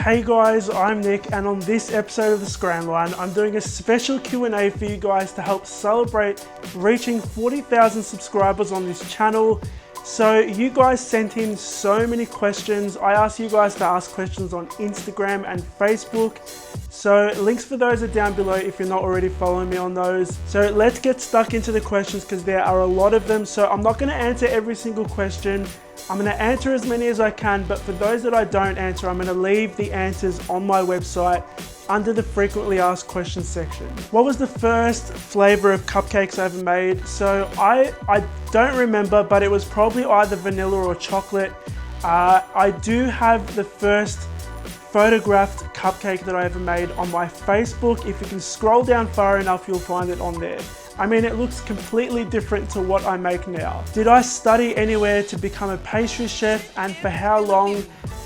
Hey guys, I'm Nick, and on this episode of the Scran Line, I'm doing a special Q&A for you guys to help celebrate reaching 40,000 subscribers on this channel. So you guys sent in so many questions. I asked you guys to ask questions on Instagram and Facebook. So links for those are down below if you're not already following me on those. So let's get stuck into the questions because there are a lot of them. So I'm not going to answer every single question. I'm going to answer as many as I can, but for those that I don't answer, I'm going to leave the answers on my website under the frequently asked questions section. What was the first flavor of cupcakes I ever made? So I don't remember, but it was probably either vanilla or chocolate. I do have the first photographed cupcake that I ever made on my Facebook. If you can scroll down far enough, you'll find it on there. I mean, it looks completely different to what I make now. Did I study anywhere to become a pastry chef, and for how long?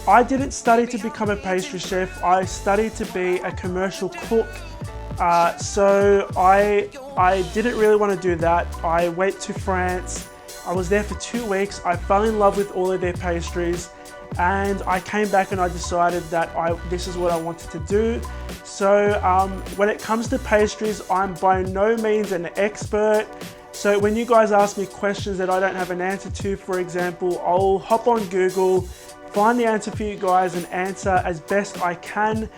I didn't study to become a pastry chef. I studied to be a commercial cook. So I didn't really want to do that. I went to France. I was there for 2 weeks. I fell in love with all of their pastries, and I came back and I decided that this is what I wanted to do. So when it comes to pastries, I'm by no means an expert. So when you guys ask me questions that I don't have an answer to, for example, I'll hop on Google, find the answer for you guys and answer as best I can.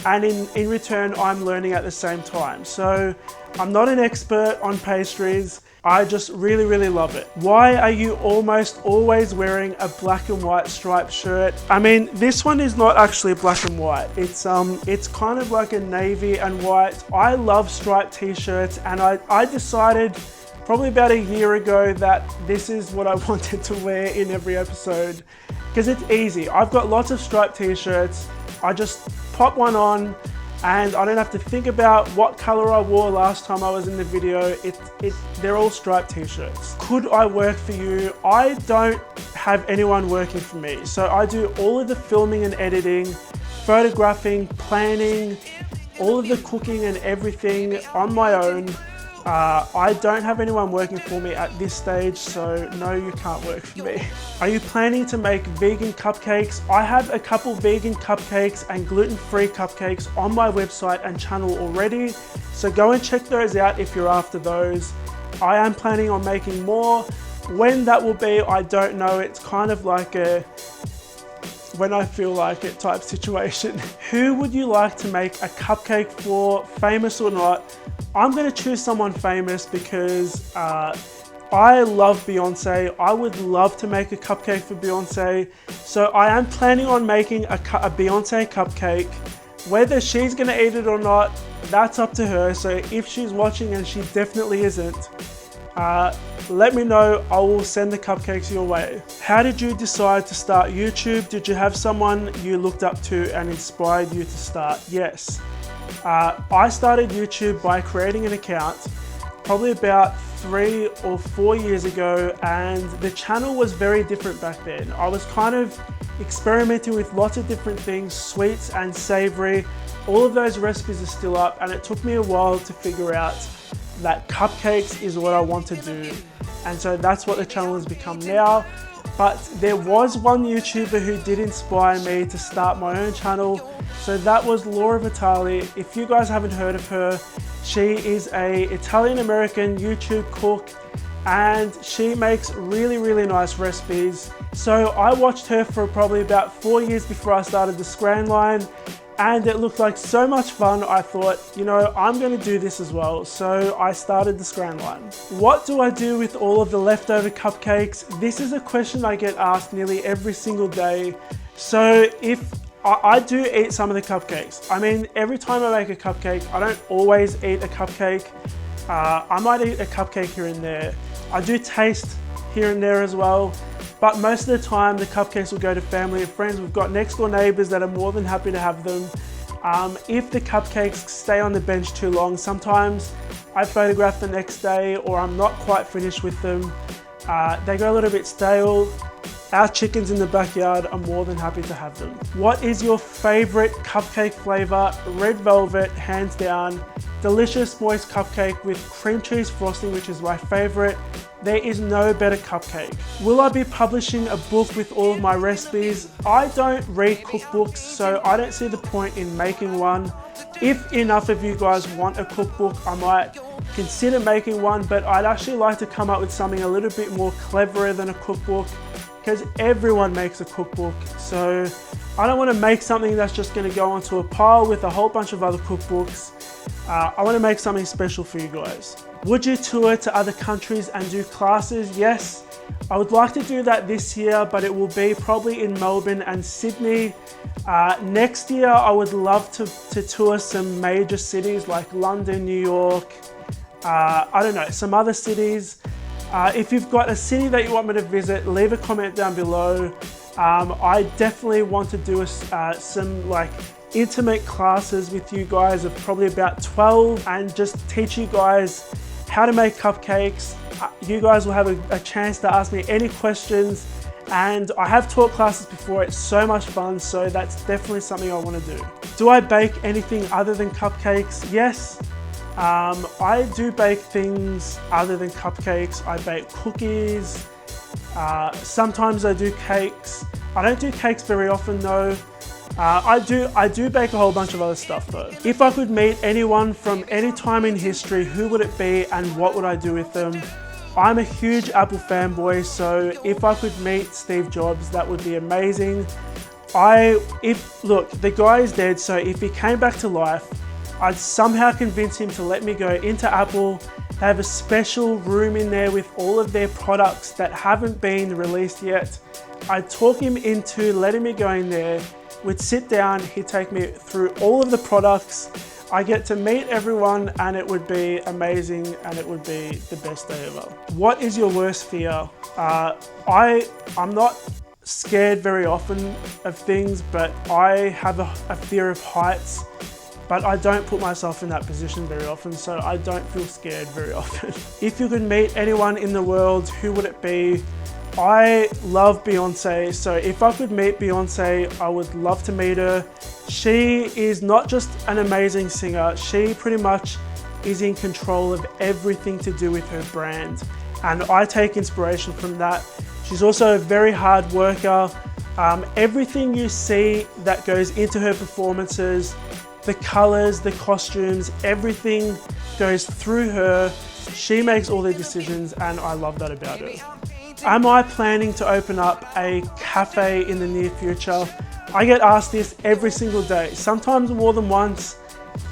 And in return, I'm learning at the same time. So I'm not an expert on pastries. I just really, really love it. Why are you almost always wearing a black and white striped shirt? I mean, this one is not actually black and white. It's kind of like a navy and white. I love striped t-shirts, and I decided probably about a year ago that this is what I wanted to wear in every episode because it's easy. I've got lots of striped t-shirts. I just pop one on, and I don't have to think about what color I wore last time I was in the video. They're all striped t-shirts. Could I work for you? I don't have anyone working for me. So I do all of the filming and editing, photographing, planning, all of the cooking and everything on my own. I don't have anyone working for me at this stage, so no, you can't work for me. Are you planning to make vegan cupcakes? I have a couple vegan cupcakes and gluten-free cupcakes on my website and channel already, so go and check those out if you're after those. I am planning on making more. When that will be, I don't know. It's kind of like a when I feel like it type situation. Who would you like to make a cupcake for, famous or not? I'm going to choose someone famous because I love Beyonce. I would love to make a cupcake for Beyonce. So I am planning on making a Beyonce cupcake. Whether she's going to eat it or not, that's up to her. So if she's watching, and she definitely isn't, let me know. I will send the cupcakes your way. How did you decide to start YouTube? Did you have someone you looked up to and inspired you to start? Yes. I started YouTube by creating an account probably about 3 or 4 years ago, and the channel was very different back then. I was kind of experimenting with lots of different things, sweets and savory. All of those recipes are still up, and it took me a while to figure out that cupcakes is what I want to do. And so that's what the channel has become now. But there was one YouTuber who did inspire me to start my own channel. So that was Laura Vitale. If you guys haven't heard of her, she is a Italian-American YouTube cook, and she makes really, really nice recipes. So I watched her for probably about 4 years before I started the Scran Line, and it looked like so much fun. I thought, you know, I'm going to do this as well. So I started the Scran Line. What do I do with all of the leftover cupcakes? This is a question I get asked nearly every single day. So if I do eat some of the cupcakes. I mean, every time I make a cupcake, I don't always eat a cupcake. I might eat a cupcake here and there. I do taste here and there as well. But most of the time, the cupcakes will go to family and friends. We've got next door neighbors that are more than happy to have them. If the cupcakes stay on the bench too long, sometimes I photograph the next day, or I'm not quite finished with them. They go a little bit stale. our chickens in the backyard are more than happy to have them. What is your favorite cupcake flavor? Red velvet, hands down. Delicious moist cupcake with cream cheese frosting, which is my favorite. There is no better cupcake. Will I be publishing a book with all of my recipes? I don't read cookbooks, so I don't see the point in making one. If enough of you guys want a cookbook, I might consider making one, but I'd actually like to come up with something a little bit more cleverer than a cookbook, because everyone makes a cookbook. So I don't want to make something that's just going to go onto a pile with a whole bunch of other cookbooks. I want to make something special for you guys. Would you tour to other countries and do classes? Yes, I would like to do that this year, but it will be probably in Melbourne and Sydney. Next year, I would love to tour some major cities like London, New York, I don't know, some other cities. If you've got a city that you want me to visit, leave a comment down below. I definitely want to do some like intimate classes with you guys of probably about 12 and just teach you guys how to make cupcakes. You guys will have a chance to ask me any questions, and I have taught classes before. It's so much fun, so that's definitely something I want to do. Do I bake anything other than cupcakes? Yes. I do bake things other than cupcakes. I bake cookies. Sometimes I do cakes. I don't do cakes very often though. I do bake a whole bunch of other stuff though. If I could meet anyone from any time in history, who would it be and what would I do with them? I'm a huge Apple fanboy, so if I could meet Steve Jobs, that would be amazing. Look, the guy is dead, so if he came back to life, I'd somehow convince him to let me go into Apple. They have a special room in there with all of their products that haven't been released yet. I'd talk him into letting me go in there. We'd sit down, he'd take me through all of the products. I get to meet everyone and it would be amazing and it would be the best day ever. What is your worst fear? I'm not scared very often of things, but I have a fear of heights, but I don't put myself in that position very often, so I don't feel scared very often. If you could meet anyone in the world, who would it be? I love Beyonce, so if I could meet Beyonce, I would love to meet her. She is not just an amazing singer, she pretty much is in control of everything to do with her brand, and I take inspiration from that. She's also a very hard worker. Everything you see that goes into her performances, the colors, the costumes, everything goes through her. She makes all the decisions and I love that about her. Am I planning to open up a cafe in the near future? I get asked this every single day, sometimes more than once.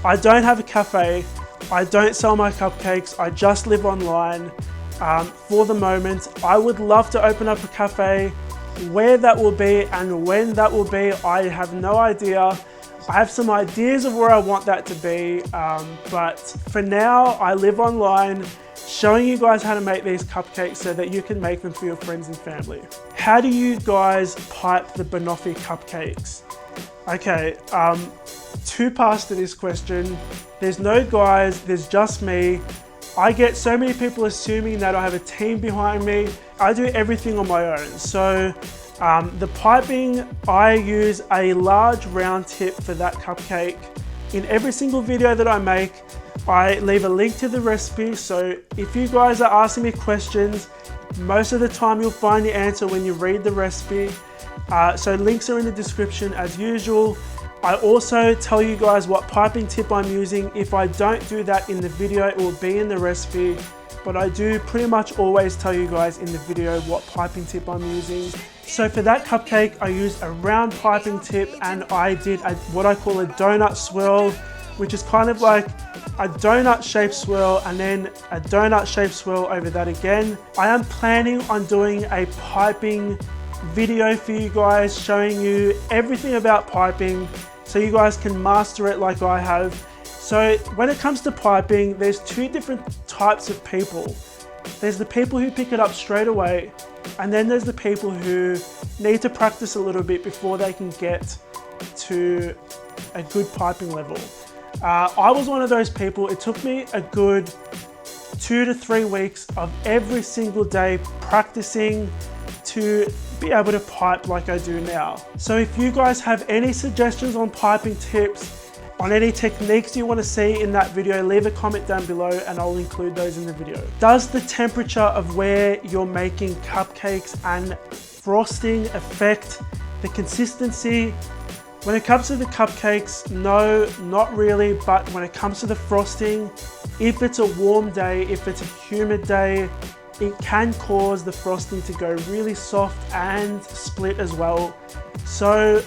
I don't have a cafe. I don't sell my cupcakes. I just live online for the moment. I would love to open up a cafe. Where that will be and when that will be, I have no idea. I have some ideas of where I want that to be, but for now, I live online, showing you guys how to make these cupcakes so that you can make them for your friends and family. How do you guys pipe the banoffee cupcakes? Okay, 2 parts to this question. There's no guys, there's just me. I get so many people assuming that I have a team behind me. I do everything on my own. So the piping, I use a large round tip for that cupcake. In every single video that I make, I leave a link to the recipe. So if you guys are asking me questions, most of the time you'll find the answer when you read the recipe. So links are in the description as usual. I also tell you guys what piping tip I'm using. If I don't do that in the video, it will be in the recipe, but I do pretty much always tell you guys in the video what piping tip I'm using. So for that cupcake, I used a round piping tip and I did what I call a donut swirl, which is kind of like a donut shaped swirl and then a donut shaped swirl over that again. I am planning on doing a piping video for you guys, showing you everything about piping so you guys can master it like I have. So when it comes to piping, there's 2 different types of people. There's the people who pick it up straight away, and then there's the people who need to practice a little bit before they can get to a good piping level. I was one of those people. It took me a good 2 to 3 weeks of every single day practicing to be able to pipe like I do now. So if you guys have any suggestions on piping tips, on any techniques you want to see in that video, leave a comment down below and I'll include those in the video. Does the temperature of where you're making cupcakes and frosting affect the consistency? When it comes to the cupcakes, no, not really, but when it comes to the frosting, if it's a warm day, if it's a humid day, it can cause the frosting to go really soft and split as well. So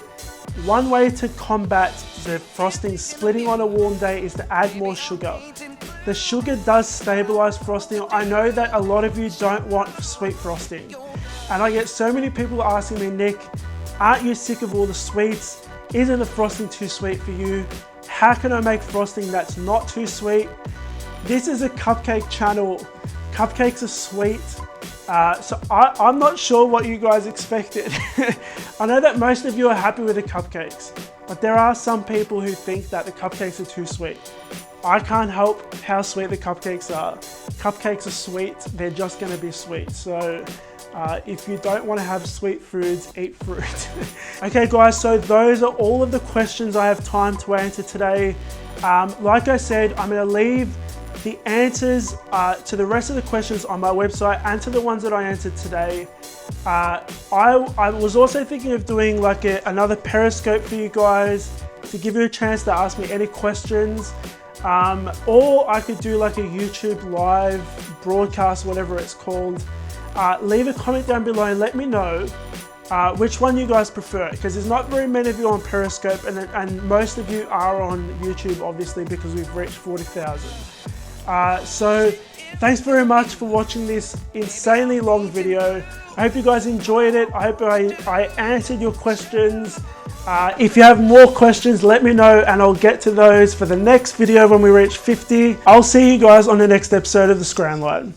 one way to combat the frosting splitting on a warm day is to add more sugar. The sugar does stabilize frosting. I know that a lot of you don't want sweet frosting. And I get so many people asking me, Nick, aren't you sick of all the sweets? Isn't the frosting too sweet for you? How can I make frosting that's not too sweet? This is a cupcake channel. Cupcakes are sweet. So I'm not sure what you guys expected. I know that most of you are happy with the cupcakes, but there are some people who think that the cupcakes are too sweet. I can't help how sweet the cupcakes are. Cupcakes are sweet, they're just gonna be sweet. So if you don't want to have sweet foods, eat fruit. Okay guys, so those are all of the questions I have time to answer today. Like I said, I'm going to leave the answers to the rest of the questions on my website and to the ones that I answered today. I was also thinking of doing like another Periscope for you guys to give you a chance to ask me any questions. Or I could do like a YouTube live broadcast, whatever it's called. Leave a comment down below and let me know which one you guys prefer, because there's not very many of you on Periscope and most of you are on YouTube, obviously, because we've reached 40,000. So thanks very much for watching this insanely long video. I hope you guys enjoyed it. I hope I answered your questions. If you have more questions, let me know and I'll get to those for the next video when we reach 50. I'll see you guys on the next episode of the Scran Line.